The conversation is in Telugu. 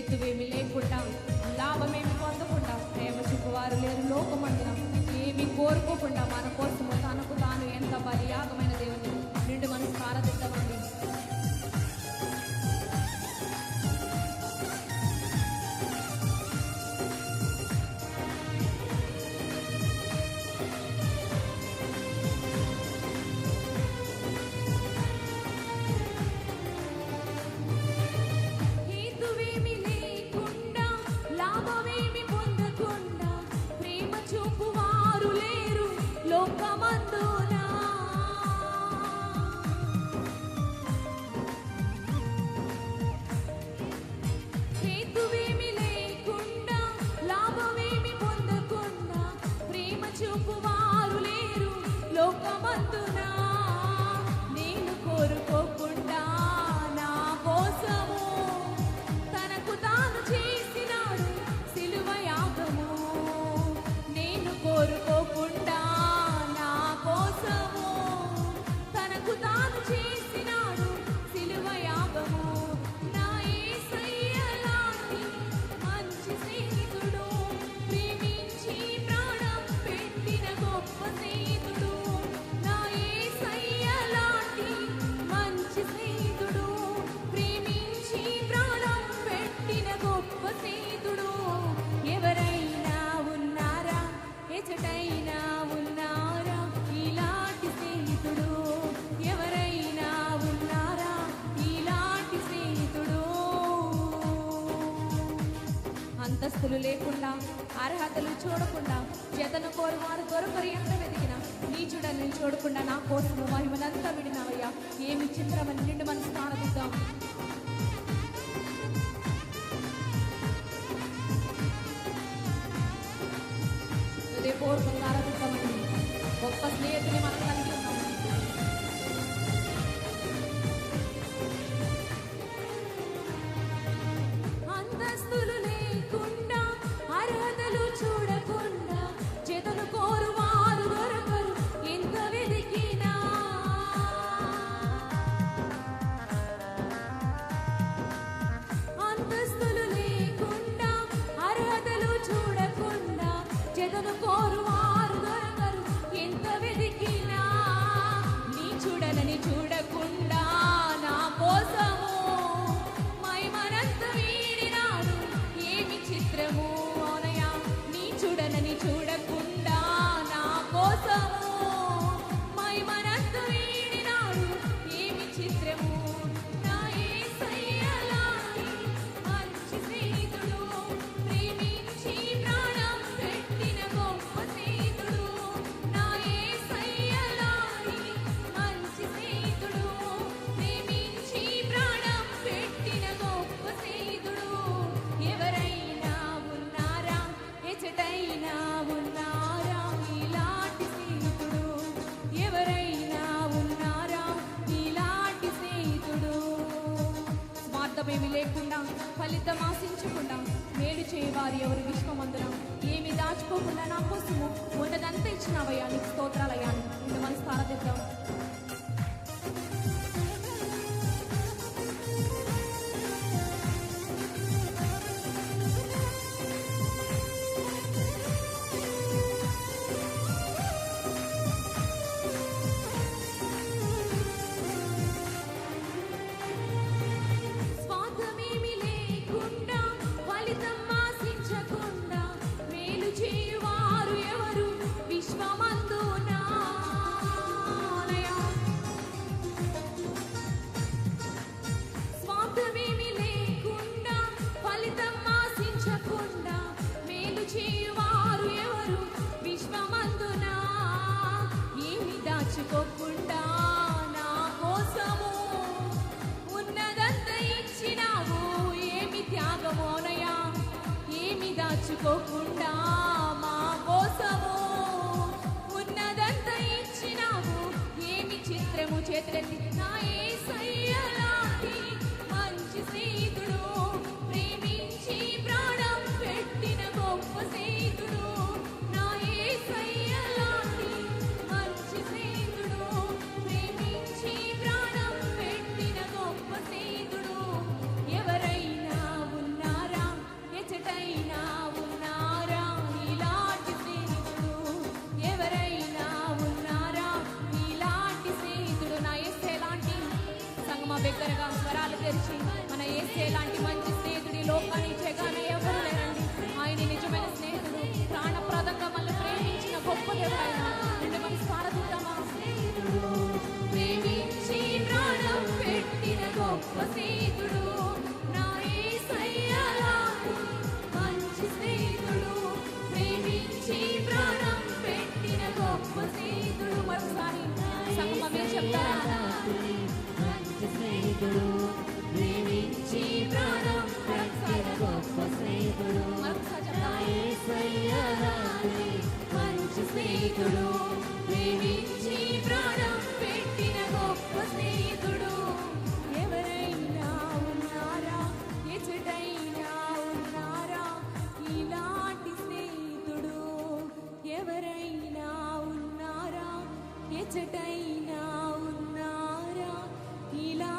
హేతువేమి లేకుండా లాభమేమి పొందకుండా ప్రేమ చూపువారు లేరు లోకమందున. ఏమి కోరుకోకుండా మన కోసము తనకు తాను ఎంత బలియాగమైన దేవుని నిండు మనసు ఆరాధిద్దామండి. అంతస్తులు లేకుండా అర్హతలు చూడకుండా జతను కోరువారు దొరకరు ఎంత వెతికినా నీచుడని చూడకుండా నా కోసము మహిమనంతా విడినవయ్యా. ఏమి చిత్రమని నిండు మనసు ఆరాధిద్దాం. హృదయపూర్వకంగా ఆరాధిద్దామండి. గొప్ప స్నేహితుని మనం కలిగి ఉన్నాం. అంతస్తులు లేకుండా అర్హతలు చూడకుండా జతను కోరువారు దొరకరు ఎంత వెతికినా. అంతస్తులు లేకుండా అర్హతలు చూడకుండా జతను కోరువారు దొరకరు ఎంత వెతికినా. నీ చూడనని చూడకుండా నా కోసము చిత్రము అవునయా. నీ చూడనని చూడకుండా నా కోసము మహిమనంత వీడినాడు ఏమి చిత్రము. నా యేసయ్యలాంటి మంచి స్నేహితుడు ప్రేమించి ప్రాణం పెట్టిన గొప్ప స్నేహితుడు. నా యేసయ్యలాంటి మంచి స్నేహితుడు ప్రేమించి ప్రాణం పెట్టిన గొప్ప స్నేహితుడు. ఎవరైనా ఎచటైనా ఉన్నారా ఇలాంటి స్నేహితుడు? ఎవరైనా ఉన్నారా ఇలాంటి స్నేహితుడు? స్వార్థమేమి లేకుండా ఫలితం ఆశించకుండా మేలు చేయవారు ఎవరు విశ్వమందున. ఏమి దాచుకోకుండా నా కోసము ఉన్నదంతా ఇచ్చినవయ్యా. నీకు స్తోత్రాలయ్యా. నిన్ను మనసు ఆరాధిద్దాం. దాచుకోకుండా నా కోసము ఉన్నదంతా ఇచ్చినావు ఏమి త్యాగమోనయా. ఏమి దాచుకోకుండా మా కోసము ఉన్నదంతా ఇచ్చినావు ఏమి చిత్రము. చేతులెత్తి నా యేసయ్యలాంటి మంచి స్నేహితుడు ప్రేమించి ప్రాణం పెట్టిన గొప్ప స్నేహితుడు. నా యేసయ్యలాంటి మంచి స్నేహితుడు ప్రేమించి ప్రాణం పెట్టిన గొప్ప స్నేహితుడు. ఎవరైనా ఉన్నారా బిగ్గరగా స్వరాలు తెరిచి మన యేసే లాంటి మంచి స్నేహితుడి లోకాన్ని జగాన ఎవరు లేరండి. ఆయన నిజమైన స్నేహితుడు, ప్రాణప్రదంగా మనల్ని ప్రేమించిన గొప్ప దేవుడైన రెండు మనసు పారదిద్దామా? ప్రేమించి ప్రాణం పెట్టిన గొప్ప స్నేహితుడు నా యేసయ్య లాంటి మంచి స్నేహితుడు, ప్రేమించి ప్రాణం పెట్టిన గొప్ప స్నేహితుడు. మరొకసారి సంగమం మీరు చెప్తారా? మంచి స్నేహితుడు, ప్రేమించి ప్రాణం పెట్టిన గొప్ప స్నేహితుడు, మరొకసారి చెప్తారా? మంచి స్నేహితుడు, ప్రేమించి ప్రాణం పెట్టిన గొప్ప స్నేహితుడు. ఎవరైనా ఉన్నారా, ఎచటైనా ఉన్నారా ఇలాంటి స్నేహితుడు? ఎవరైనా ఉన్నారా, ఎచటైనా ఉన్నారా ఇలా